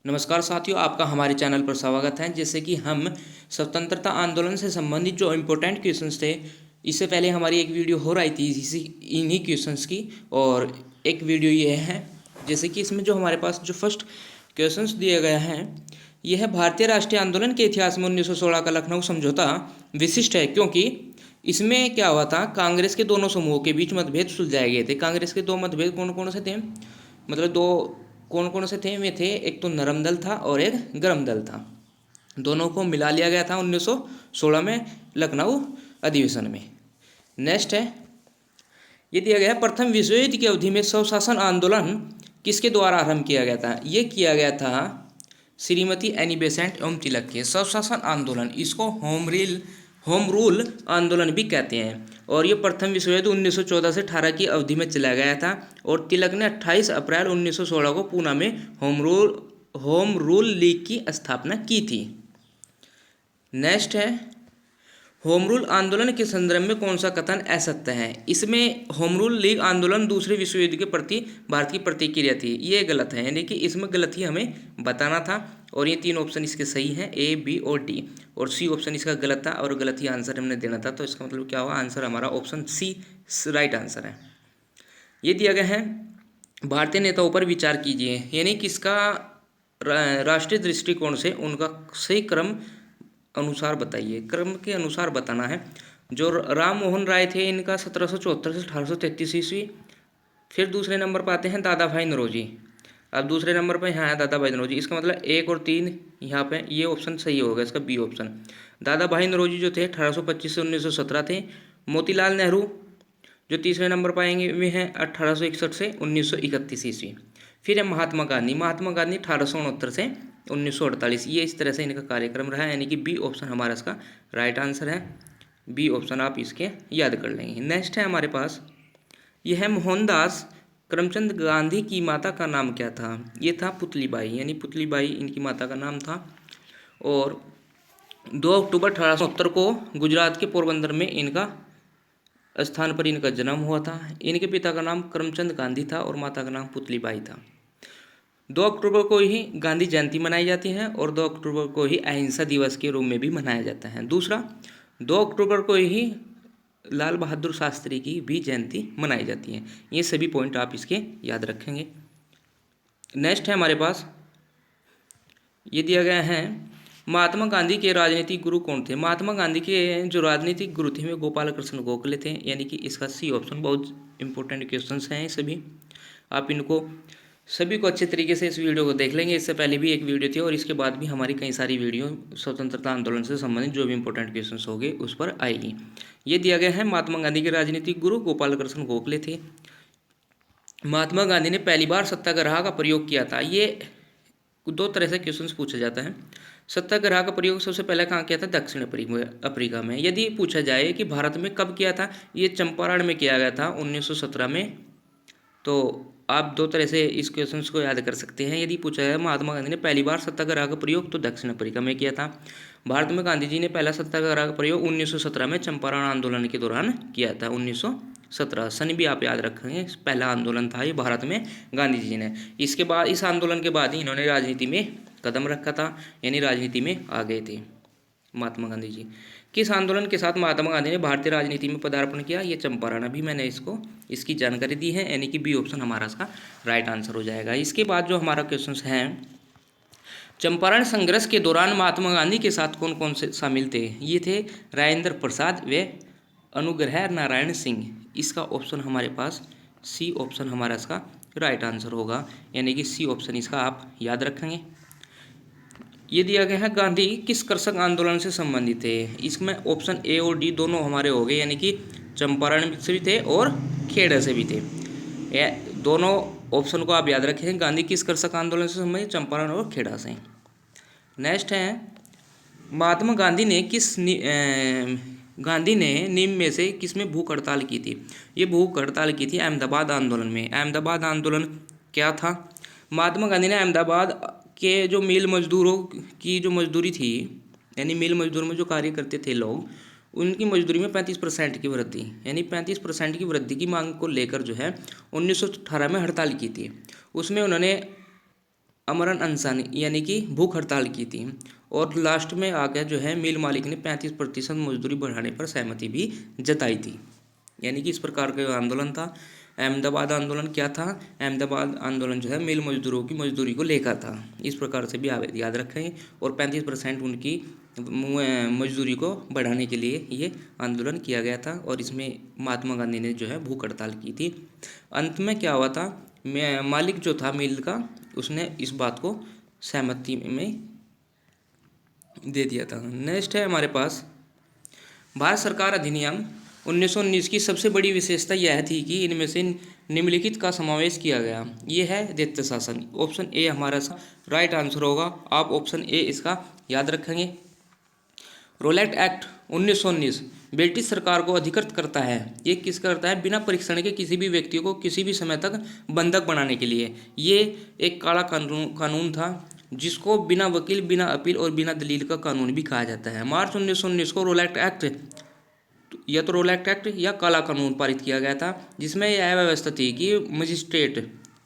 नमस्कार साथियों, आपका हमारे चैनल पर स्वागत है। जैसे कि हम स्वतंत्रता आंदोलन से संबंधित जो इम्पोर्टेंट क्वेश्चंस थे, इससे पहले हमारी एक वीडियो हो रही थी इन्हीं क्वेश्चंस की, और एक वीडियो ये है। जैसे कि इसमें जो हमारे पास जो फर्स्ट क्वेश्चंस दिए गए हैं, यह है भारतीय राष्ट्रीय आंदोलन के इतिहास में 1916 का लखनऊ समझौता विशिष्ट है, क्योंकि इसमें क्या हुआ था, कांग्रेस के दोनों समूहों के बीच मतभेद सुलझाए गए थे। कांग्रेस के दो मतभेद कौन कौन से थे, मतलब दो कौन कौन से थे, वे थे, एक तो नरम दल था और एक गरम दल था। दोनों को मिला लिया गया था 1916 में लखनऊ अधिवेशन में। नेक्स्ट है, ये दिया गया है, प्रथम विश्व युद्ध की अवधि में स्वशासन आंदोलन किसके द्वारा आरंभ किया गया था। ये किया गया था श्रीमती एनी बेसेंट एवं तिलक के। स्वशासन आंदोलन, इसको होम रूल आंदोलन भी कहते हैं, और ये प्रथम विश्व युद्ध 1914 से 18 की अवधि में चलाया गया था। और तिलक ने 28 अप्रैल 1916 को पूना में होम रूल लीग की स्थापना की थी। नेक्स्ट है, होम रूल आंदोलन के संदर्भ में कौन सा कथन असत्य है। इसमें होम रूल लीग आंदोलन दूसरे विश्व युद्ध के प्रति भारत की प्रतिक्रिया थी, ये गलत है, यानी कि इसमें गलत ही हमें बताना था। और ये तीन ऑप्शन इसके सही हैं, ए, बी और डी, और सी ऑप्शन इसका गलत था और गलत ही आंसर हमने देना था। तो इसका मतलब क्या हुआ, आंसर हमारा ऑप्शन सी राइट आंसर है। ये दिया गया है, भारतीय नेताओं पर विचार कीजिए, यानी किसका राष्ट्रीय दृष्टिकोण से उनका सही क्रम अनुसार बताइए। क्रम के अनुसार बताना है। जो राम मोहन राय थे, इनका 1774 से 1833 ईस्वी। फिर दूसरे नंबर पर आते हैं दादा भाई नौरोजी। अब दूसरे नंबर पर यहाँ है दादा भाई नौरोजी, इसका मतलब 1 और 3 यहाँ पे, ये ऑप्शन सही होगा, इसका बी ऑप्शन। दादा भाई नौरोजी जो थे 1825 से 1917 थे। मोतीलाल नेहरू जो तीसरे नंबर पर आएंगे वे हैं 1861 से 1931 ईस्वी। फिर है महात्मा गांधी। महात्मा गांधी 1869 से 1948। ये इस तरह से इनका कार्यक्रम रहा है, यानी कि बी ऑप्शन हमारा इसका राइट आंसर है। बी ऑप्शन आप इसके याद कर लेंगे। नेक्स्ट है हमारे पास, यह है मोहनदास करमचंद गांधी की माता का नाम क्या था। ये था पुतलीबाई, यानी पुतलीबाई इनकी माता का नाम था। और 2 अक्टूबर 1870 को गुजरात के पोरबंदर में इनका स्थान पर इनका जन्म हुआ था। इनके पिता का नाम करमचंद गांधी था और माता का नाम पुतलीबाई था। 2 अक्टूबर को ही गांधी जयंती मनाई जाती है और 2 अक्टूबर को ही अहिंसा दिवस के रूप में भी मनाया जाता है। दूसरा, 2 अक्टूबर को ही लाल बहादुर शास्त्री की भी जयंती मनाई जाती है। ये सभी पॉइंट आप इसके याद रखेंगे। नेक्स्ट है हमारे पास, ये दिया गया है, महात्मा गांधी के राजनीतिक गुरु कौन थे। महात्मा गांधी के जो राजनीतिक गुरु थे वे गोपाल कृष्ण गोखले थे, यानी कि इसका सी ऑप्शन। बहुत इंपॉर्टेंट क्वेश्चंस हैं सभी, आप इनको सभी को अच्छे तरीके से इस वीडियो को देख लेंगे। इससे पहले भी एक वीडियो थी और इसके बाद भी हमारी कई सारी वीडियो स्वतंत्रता आंदोलन से संबंधित जो भी इंपॉर्टेंट क्वेश्चंस होंगे उस पर आएगी। ये दिया गया है, महात्मा गांधी के राजनीतिक गुरु गोपाल कृष्ण गोखले थे। महात्मा गांधी ने पहली बार सत्याग्रह का प्रयोग किया था। ये 2 तरह से क्वेश्चंस पूछा जाता है। सत्याग्रह का प्रयोग सबसे पहले कहाँ किया था, दक्षिण अफ्रीका में। यदि पूछा जाए कि भारत में कब किया था, ये चंपारण में किया गया था 1917 में। तो आप 2 तरह से इस क्वेश्चंस को याद कर सकते हैं। यदि पूछा जाए महात्मा गांधी ने पहली बार सत्याग्रह का प्रयोग, तो दक्षिण अफ्रीका में किया था। भारत में गांधी जी ने पहला सत्याग्रह का प्रयोग 1917 में चंपारण आंदोलन के दौरान किया था। 1917 सन भी आप याद रखेंगे, पहला आंदोलन था ये भारत में गांधी जी ने। इसके बाद, इस आंदोलन के बाद ही इन्होंने राजनीति में कदम रखा था, यानी राजनीति में आ गए थे महात्मा गांधी जी। किस आंदोलन के साथ महात्मा गांधी ने भारतीय राजनीति में पदार्पण किया, ये चंपारण, अभी मैंने इसकी जानकारी दी है, यानी कि बी ऑप्शन हमारा इसका राइट आंसर हो जाएगा। इसके बाद जो हमारा क्वेश्चन है, चंपारण संघर्ष के दौरान महात्मा गांधी के साथ कौन कौन से शामिल थे। ये थे राजेंद्र प्रसाद व अनुग्रह नारायण सिंह। इसका ऑप्शन हमारे पास सी ऑप्शन हमारा इसका राइट आंसर होगा, यानी कि सी ऑप्शन इसका आप याद रखेंगे। ये दिया गया है, गांधी किस कृषक आंदोलन से संबंधित थे। इसमें ऑप्शन ए और डी दोनों हमारे हो गए, यानी कि चंपारण से भी थे और खेड़ा से भी थे। ये दोनों ऑप्शन को आप याद रखें, गांधी किस कृषक आंदोलन से संबंधित, चंपारण और खेड़ा से। नेक्स्ट है, महात्मा गांधी ने निम्न में से किसमें भूख हड़ताल की थी। ये भूख हड़ताल की थी अहमदाबाद आंदोलन में। अहमदाबाद आंदोलन क्या था, महात्मा गांधी ने अहमदाबाद के जो मिल मजदूरों की जो मजदूरी थी, यानी मिल मजदूर में जो कार्य करते थे लोग, उनकी मजदूरी में 35% की वृद्धि, यानी 35% की वृद्धि की मांग को लेकर जो है 1918 में हड़ताल की थी। उसमें उन्होंने अमरण अनशन यानी कि भूख हड़ताल की थी। और लास्ट में आकर जो है मिल मालिक ने 35% मजदूरी बढ़ाने पर सहमति भी जताई थी। यानी कि इस प्रकार का जो आंदोलन था, अहमदाबाद आंदोलन क्या था? अहमदाबाद आंदोलन जो है मिल मजदूरों की मजदूरी को लेकर था। इस प्रकार से भी आप याद रखें। और 35% उनकी मजदूरी को बढ़ाने के लिए ये आंदोलन किया गया था और इसमें महात्मा गांधी ने जो है भूख हड़ताल की थी। अंत में क्या हुआ था? मालिक जो था मिल का, उसने इस बात को सहमति में दे दिया था। नेक्स्ट है हमारे पास भारत सरकार अधिनियम 1919 की सबसे बड़ी विशेषता यह थी कि इनमें से निम्नलिखित का समावेश किया गया। ये है द्वैत शासन। ऑप्शन ए हमारा राइट आंसर होगा। आप ऑप्शन ए इसका याद रखेंगे। रोलैक्ट एक्ट 1919 ब्रिटिश सरकार को अधिकृत करता है। ये किस करता है? बिना परीक्षण के किसी भी व्यक्ति को किसी भी समय तक बंधक बनाने के लिए। ये एक काला कानून था जिसको बिना वकील, बिना अपील और बिना दलील का कानून भी कहा जाता है। मार्च 1919 को रोलैक्ट एक्ट या तो रोलैक्ट एक्ट या काला कानून पारित किया गया था, जिसमें यह व्यवस्था थी कि मजिस्ट्रेट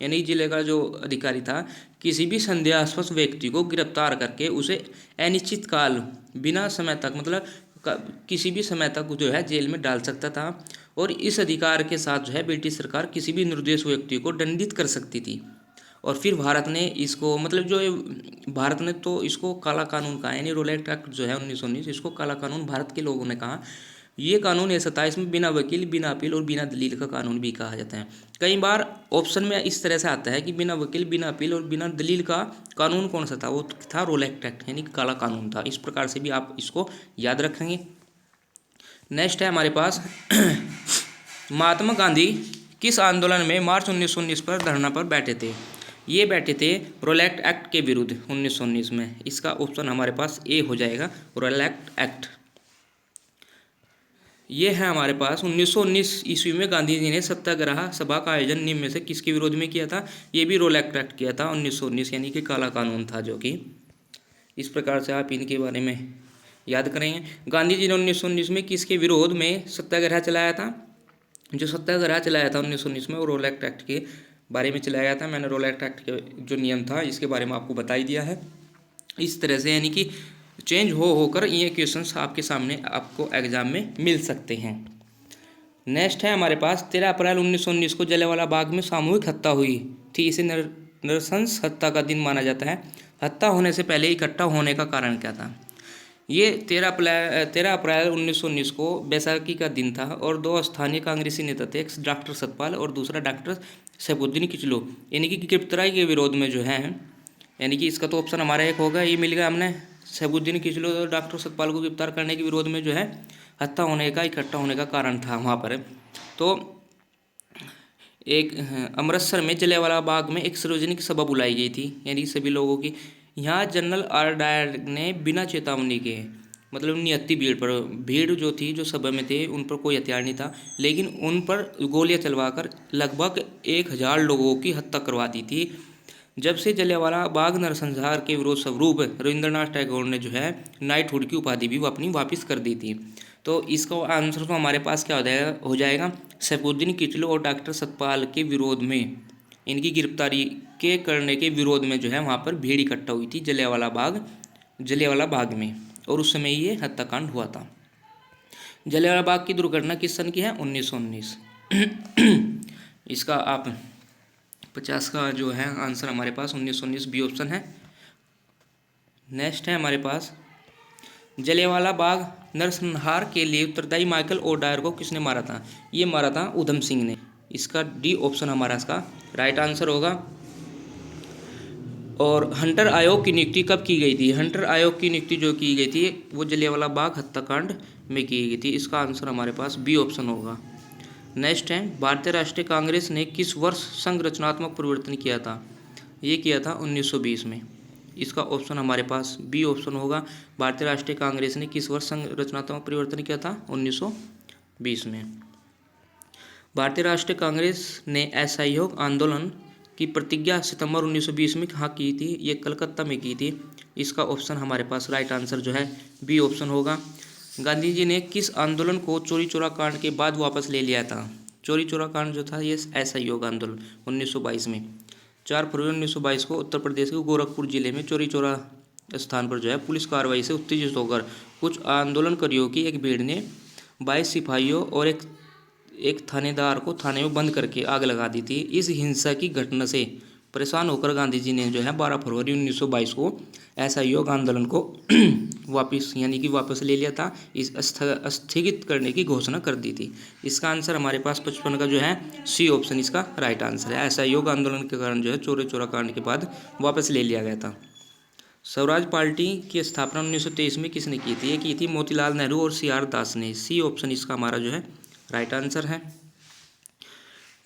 यानी जिले का जो अधिकारी था किसी भी संदेहास्पद व्यक्ति को गिरफ्तार करके उसे अनिश्चित काल बिना समय तक मतलब किसी भी समय तक जो है जेल में डाल सकता था। और इस अधिकार के साथ जो है ब्रिटिश सरकार किसी भी निर्दोष व्यक्ति को दंडित कर सकती थी। और फिर भारत ने इसको मतलब जो भारत ने तो इसको काला कानून कहा, यानी रोलैक्ट एक्ट जो है 1919 इसको काला कानून भारत के लोगों ने कहा। ये कानून ऐसा था, इसमें बिना वकील, बिना अपील और बिना दलील का कानून भी कहा जाता है। कई बार ऑप्शन में इस तरह से आता है कि बिना वकील, बिना अपील और बिना दलील का कानून कौन सा था? वो था रोलैक्ट एक्ट यानी काला कानून था। इस प्रकार से भी आप इसको याद रखेंगे। नेक्स्ट है हमारे पास महात्मा गांधी किस आंदोलन में मार्च 1919 पर धरना पर बैठे थे? ये बैठे थे रोलैक्ट एक्ट के विरुद्ध 1919 में। इसका ऑप्शन हमारे पास ए हो जाएगा, रोलैक्ट एक्ट। ये है हमारे पास 1919 ईस्वी में गांधी जी ने सत्याग्रह सभा का आयोजन निम्न में से किसके विरोध में किया था? ये भी रोलैक्ट एक्ट किया था 1919 यानी कि काला कानून था जो कि। इस प्रकार से आप इनके बारे में याद करेंगे। गांधी जी ने 1919 में किसके विरोध में सत्याग्रह चलाया था? जो सत्याग्रह चलाया था 1919 में वो रोलैक्ट एक्ट के बारे में चलाया था। मैंने रोलैक्ट एक्ट के जो नियम था इसके बारे में आपको बता ही दिया है। इस तरह से यानी कि चेंज होकर ये क्वेश्चंस आपके सामने आपको एग्जाम में मिल सकते हैं। नेक्स्ट है हमारे पास 13 अप्रैल 1919 को जलियांवाला बाग में सामूहिक हत्या हुई थी। इसे नरशंस हत्या का दिन माना जाता है। हत्या होने से पहले इकट्ठा होने का कारण क्या था? ये 13 अप्रैल 1919 को बैसाखी का दिन था और दो स्थानीय कांग्रेसी नेता थे, एक डॉक्टर सतपाल और दूसरा डॉक्टर सैफुद्दीन किचलू, यानी कि गिरफ्तारी के विरोध में जो है, यानी कि इसका तो ऑप्शन हमारा एक होगा, ये मिल गया हमने। सैफुद्दीन किचलू और डॉक्टर सतपाल को गिरफ्तार करने के विरोध में जो है हत्या होने का, इकट्ठा होने का कारण था वहाँ पर। तो एक अमृतसर में जलियांवाला बाग में एक सार्वजनिक सभा बुलाई गई थी, यानी सभी लोगों की। यहाँ जनरल आर डायर ने बिना चेतावनी के मतलब नियति भीड़ जो थी, जो सभा में थे, उन पर कोई हथियार नहीं था, लेकिन उन पर गोलियां चलवाकर लगभग 1000 लोगों की हत्या करवा दी थी। जब से जलियांवाला बाग नरसंहार के विरोध स्वरूप रविंद्रनाथ टैगोर ने जो है नाइटहुड की उपाधि भी वो अपनी वापस कर दी थी। तो इसका आंसर तो हमारे पास क्या हो जाएगा? सैफुद्दीन किचलू और डॉक्टर सतपाल के विरोध में, इनकी गिरफ्तारी के करने के विरोध में जो है वहाँ पर भीड़ इकट्ठा हुई थी जलियांवाला बाग में, और उस समय ये हत्याकांड हुआ था। जलियांवाला बाग की दुर्घटना किस सन की है? 1919। इसका आप 50 का जो है आंसर हमारे पास 1919 बी ऑप्शन है। नेक्स्ट है हमारे पास जलियांवाला बाग नरसंहार के लिए उत्तरदायी माइकल ओ डायर को किसने मारा था? ये मारा था उधम सिंह ने। इसका डी ऑप्शन हमारा इसका राइट आंसर होगा। और हंटर आयोग की नियुक्ति कब की गई थी? हंटर आयोग की नियुक्ति जो की गई थी वो जलियांवाला बाग हत्याकांड में की गई थी। इसका आंसर हमारे पास बी ऑप्शन होगा। नेक्स्ट है भारतीय राष्ट्रीय कांग्रेस ने किस वर्ष संरचनात्मक परिवर्तन किया था? ये किया था 1920 में। इसका ऑप्शन हमारे पास बी ऑप्शन होगा। भारतीय राष्ट्रीय कांग्रेस ने किस वर्ष संरचनात्मक परिवर्तन किया था? 1920 में। भारतीय राष्ट्रीय कांग्रेस ने असहयोग आंदोलन की प्रतिज्ञा सितंबर 1920 में कहाँ की थी? ये कलकत्ता में की थी। इसका ऑप्शन हमारे पास राइट आंसर जो है बी ऑप्शन होगा। गांधी जी ने किस आंदोलन को चोरी चौरा कांड के बाद वापस ले लिया था? चोरी चौरा कांड जो था ये असहयोग आंदोलन 1922 में। 4 फरवरी 1922 को उत्तर प्रदेश के गोरखपुर जिले में चौरी चौरा स्थान पर जो है पुलिस कार्रवाई से उत्तेजित होकर कुछ आंदोलनकारियों की एक भीड़ ने 22 सिपाहियों और एक थानेदार को थाने में बंद करके आग लगा दी थी। इस हिंसा की घटना से परेशान होकर गांधी जी ने जो है 12 फरवरी 1922 को असहयोग आंदोलन को वापस ले लिया था। इस स्थगित करने की घोषणा कर दी थी। इसका आंसर हमारे पास 55 का जो है सी ऑप्शन इसका राइट आंसर है। असहयोग आंदोलन के कारण जो है चौरी चौरा कांड के बाद वापस ले लिया गया था। स्वराज पार्टी की स्थापना 1923 में किसने की थी? ये की थी मोतीलाल नेहरू और सी आर दास ने। सी ऑप्शन इसका हमारा जो है राइट आंसर है।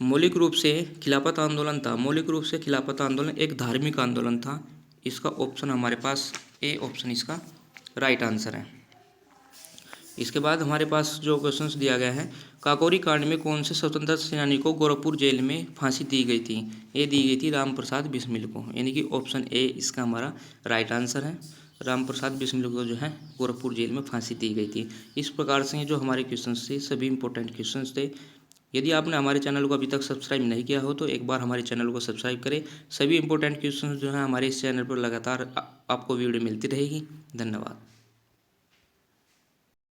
मौलिक रूप से खिलाफत आंदोलन था। मौलिक रूप से खिलाफत आंदोलन एक धार्मिक आंदोलन था। इसका ऑप्शन हमारे पास ए ऑप्शन इसका राइट आंसर है। इसके बाद हमारे पास जो क्वेश्चंस दिया गया है, काकोरी कांड में कौन से स्वतंत्रता सेनानी को गोरखपुर जेल में फांसी दी गई थी? ये दी गई थी राम प्रसाद बिस्मिल को, यानी कि ऑप्शन ए इसका हमारा राइट आंसर है। राम प्रसाद बिस्मिल को जो है गोरखपुर जेल में फांसी दी गई थी। इस प्रकार से जो हमारे क्वेश्चंस थे सभी इंपॉर्टेंट क्वेश्चंस थे। यदि आपने हमारे चैनल को अभी तक सब्सक्राइब नहीं किया हो तो एक बार हमारे चैनल को सब्सक्राइब करें। सभी इंपॉर्टेंट क्वेश्चंस जो है हमारे इस चैनल पर लगातार आपको वीडियो मिलती रहेगी। धन्यवाद।